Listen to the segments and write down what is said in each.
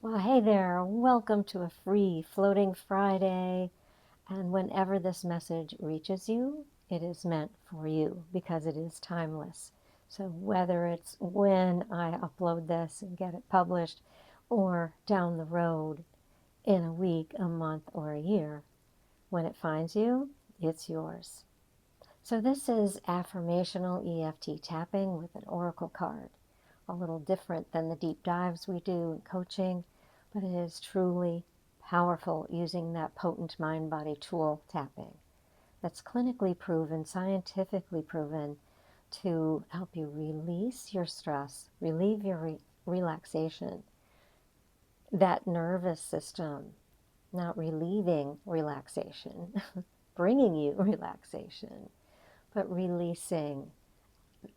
Well, hey there, welcome to a free Floating Friday. And whenever this message reaches you, it is meant for you because it is timeless. So whether it's when I upload this and get it published or down the road in a week, a month, or a year, when it finds you, it's yours. So this is affirmational EFT tapping with an oracle card. A little different than the deep dives we do in coaching, but it is truly powerful using that potent mind-body tool tapping that's clinically proven, scientifically proven to help you release your stress, relieve your relaxation, that nervous system, not relieving relaxation, bringing you relaxation, but releasing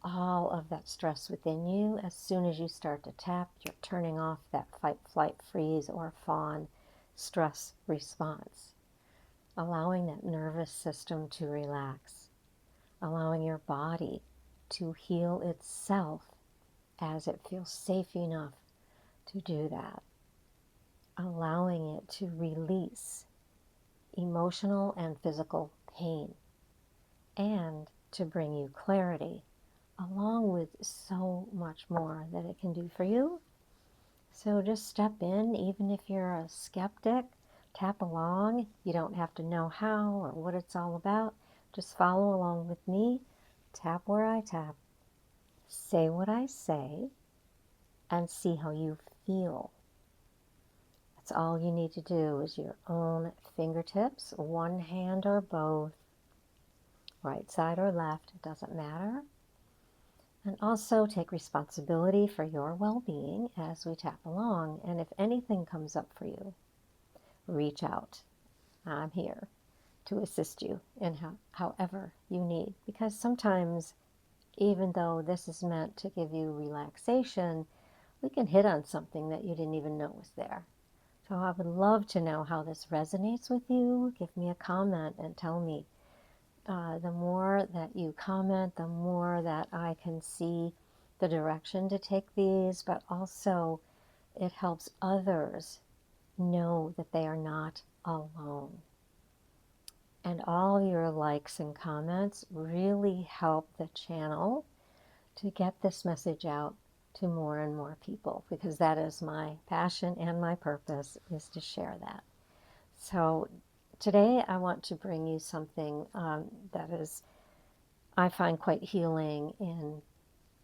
all of that stress within you. As soon as you start to tap, you're turning off that fight, flight, freeze, or fawn stress response, allowing that nervous system to relax, allowing your body to heal itself as it feels safe enough to do that, allowing it to release emotional and physical pain, and to bring you clarity, along with so much more that it can do for you. So just step in, even if you're a skeptic, tap along. You don't have to know how or what it's all about. Just follow along with me, tap where I tap, say what I say, and see how you feel. That's all you need to do is your own fingertips, one hand or both, right side or left, it doesn't matter. And also take responsibility for your well-being as we tap along. And if anything comes up for you, reach out. I'm here to assist you in however you need. Because sometimes, even though this is meant to give you relaxation, we can hit on something that you didn't even know was there. So I would love to know how this resonates with you. Give me a comment and tell me. The more that you comment, the more that I can see the direction to take these, but also it helps others know that they are not alone. And all your likes and comments really help the channel to get this message out to more and more people, because that is my passion and my purpose, is to share that. So today I want to bring you something that is, I find, quite healing in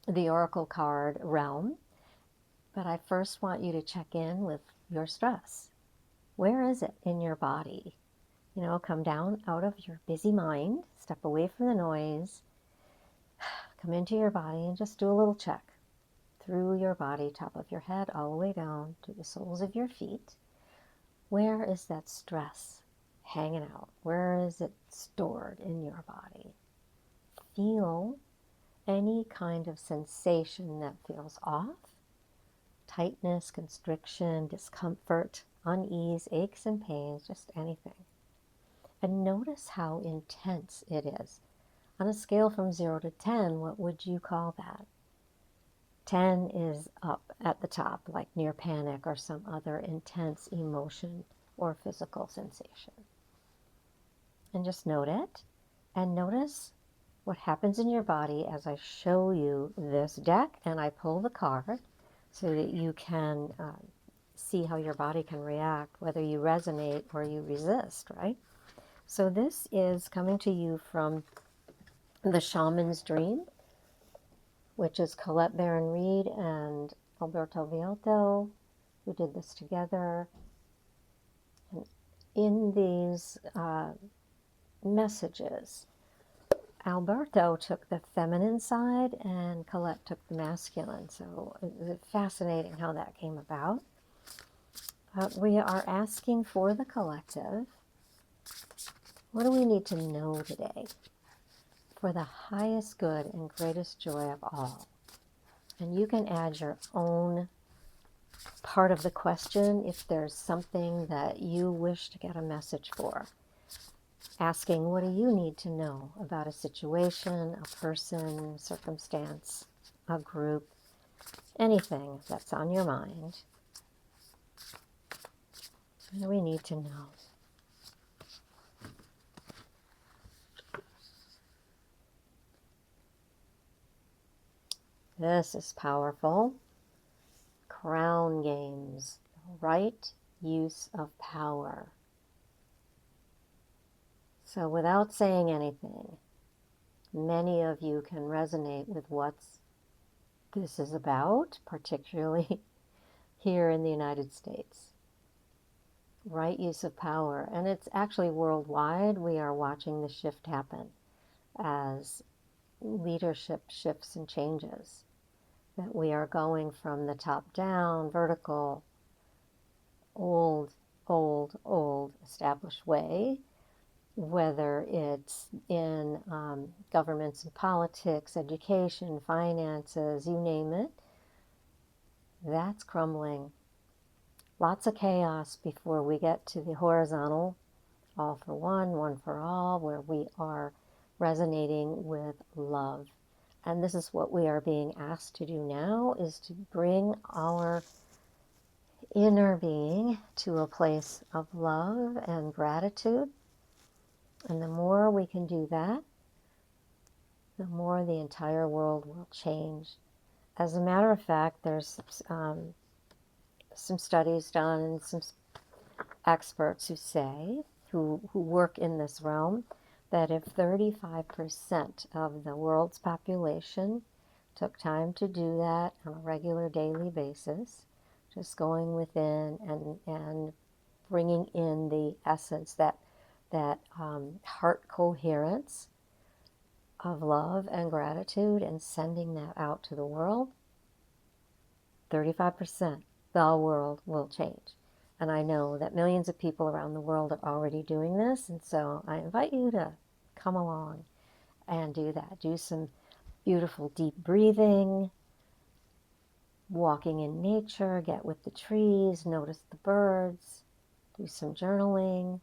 the oracle card realm. But I first want you to check in with your stress. Where is it in your body? Come down out of your busy mind, step away from the noise, come into your body and just do a little check through your body, top of your head, all the way down to the soles of your feet. Where is that stress hanging out? Where is it stored in your body? Feel any kind of sensation that feels off, tightness, constriction, discomfort, unease, aches and pains, just anything. And notice how intense it is. On a scale from 0 to 10, what would you call that? 10 is up at the top, like near panic or some other intense emotion or physical sensation. And just note it, and notice what happens in your body as I show you this deck and I pull the card so that you can see how your body can react, whether you resonate or you resist, right? So this is coming to you from the Shaman's Dream, which is Colette Baron-Reid and Alberto Villoldo, who did this together. And in these messages, Alberto took the feminine side and Colette took the masculine. So it's fascinating how that came about. We are asking for the collective. What do we need to know today for the highest good and greatest joy of all? And you can add your own part of the question if there's something that you wish to get a message for. Asking, what do you need to know about a situation, a person, circumstance, a group, anything that's on your mind. What do we need to know? This is powerful. Crown games, right use of power. So without saying anything, many of you can resonate with what this is about, particularly here in the United States. Right use of power. And it's actually worldwide. We are watching the shift happen as leadership shifts and changes. That we are going from the top down, vertical, old established way, whether it's in governments and politics, education, finances, you name it, that's crumbling. Lots of chaos before we get to the horizontal, all for one for all, where we are resonating with love. And this is what we are being asked to do now, is to bring our inner being to a place of love and gratitude. And the more we can do that, the more the entire world will change. As a matter of fact, there's some studies done and some experts who say, who work in this realm, that if 35% of the world's population took time to do that on a regular daily basis, just going within and bringing in the essence, that heart coherence of love and gratitude, and sending that out to the world, 35%, the world will change. And I know that millions of people around the world are already doing this, and so I invite you to come along and do that. Do some beautiful deep breathing, walking in nature, get with the trees, notice the birds, do some journaling,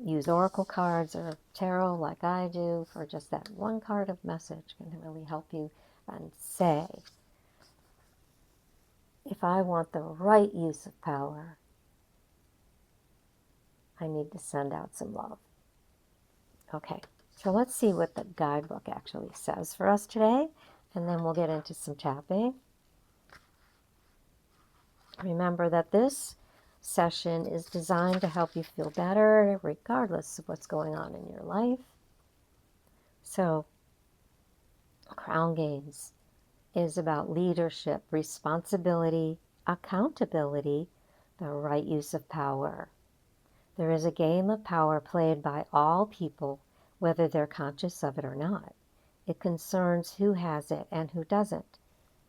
use oracle cards or tarot like I do for just that one card of message can really help you, and say, if I want the right use of power, I need to send out some love. Okay, so let's see what the guidebook actually says for us today, and then we'll get into some tapping. Remember that this session is designed to help you feel better regardless of what's going on in your life. So, Crown Games is about leadership, responsibility, accountability, the right use of power. There is a game of power played by all people, whether they're conscious of it or not. It concerns who has it and who doesn't,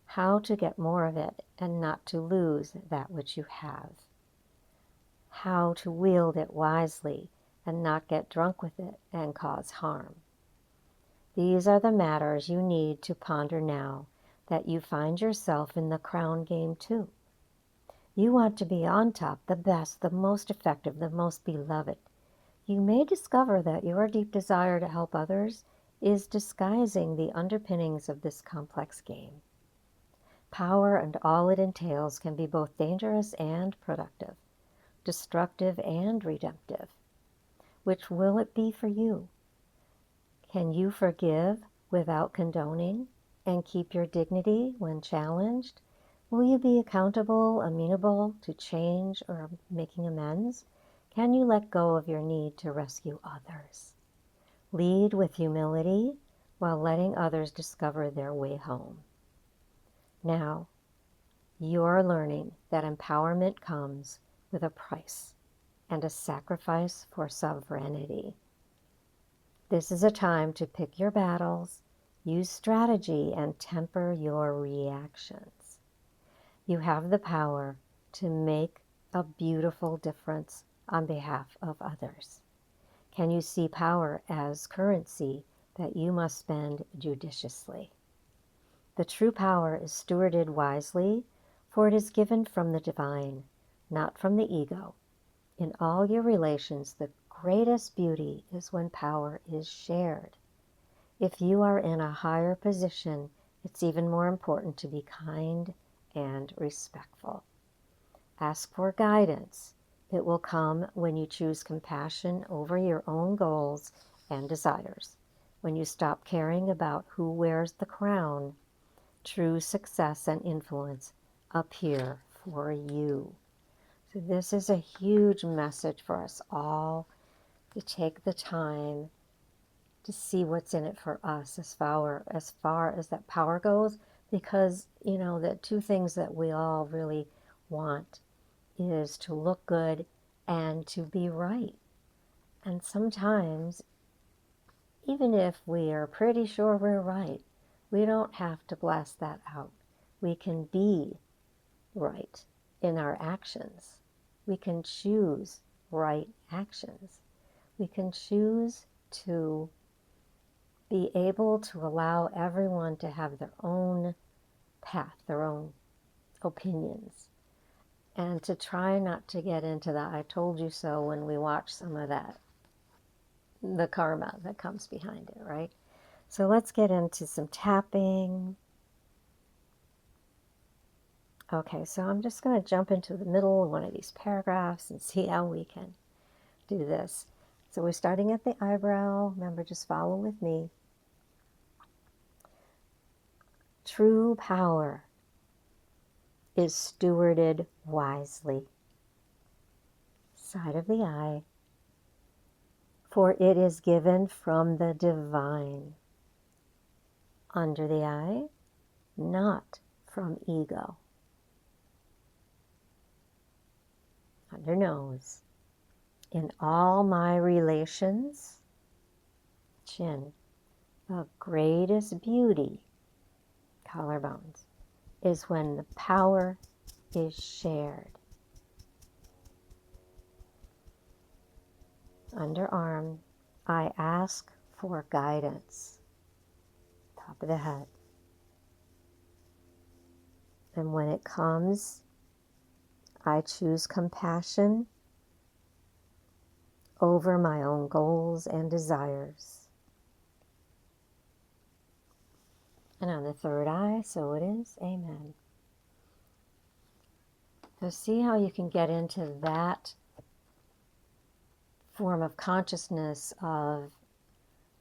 how to get more of it and not to lose that which you have, how to wield it wisely and not get drunk with it and cause harm. These are the matters you need to ponder now that you find yourself in the crown game too. You want to be on top, the best, the most effective, the most beloved. You may discover that your deep desire to help others is disguising the underpinnings of this complex game. Power and all it entails can be both dangerous and productive, destructive and redemptive. Which will it be for you? Can you forgive without condoning and keep your dignity when challenged? Will you be accountable, amenable to change or making amends? Can you let go of your need to rescue others? Lead with humility while letting others discover their way home. Now, you're learning that empowerment comes with a price and a sacrifice for sovereignty. This is a time to pick your battles, use strategy, and temper your reactions. You have the power to make a beautiful difference on behalf of others. Can you see power as currency that you must spend judiciously? The true power is stewarded wisely, for it is given from the divine, not from the ego. In all your relations, the greatest beauty is when power is shared. If you are in a higher position, it's even more important to be kind and respectful. Ask for guidance. It will come when you choose compassion over your own goals and desires. When you stop caring about who wears the crown, true success and influence appear for you. So this is a huge message for us all to take the time to see what's in it for us as far as that power goes, because the two things that we all really want is to look good and to be right. And sometimes, even if we are pretty sure we're right, we don't have to blast that out. We can be right in our actions. We can choose right actions. We can choose to be able to allow everyone to have their own path, their own opinions, and to try not to get into the I told you so when we watch some of that, the karma that comes behind it, right? So let's get into some tapping. Okay, so I'm just going to jump into the middle of one of these paragraphs and see how we can do this. So we're starting at the eyebrow. Remember, just follow with me. True power is stewarded wisely. Side of the eye. For it is given from the divine. Under the eye, not from ego. Under nose. In all my relations, chin, the greatest beauty, collarbones, is when the power is shared. Underarm, I ask for guidance. Top of the head. And when it comes, I choose compassion over my own goals and desires. And on the third eye, so it is. Amen. So see how you can get into that form of consciousness of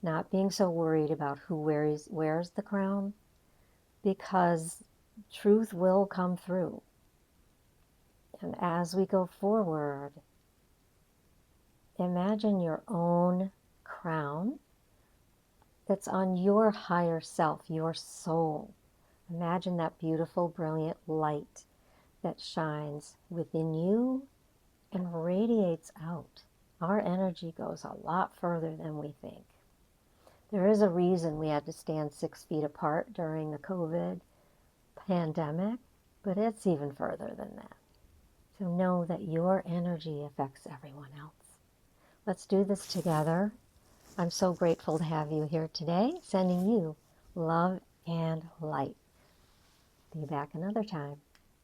not being so worried about who wears the crown, because truth will come through. And as we go forward, imagine your own crown that's on your higher self, your soul. Imagine that beautiful, brilliant light that shines within you and radiates out. Our energy goes a lot further than we think. There is a reason we had to stand 6 feet apart during the COVID pandemic, but it's even further than that. So know that your energy affects everyone else. Let's do this together. I'm so grateful to have you here today, sending you love and light. Be back another time.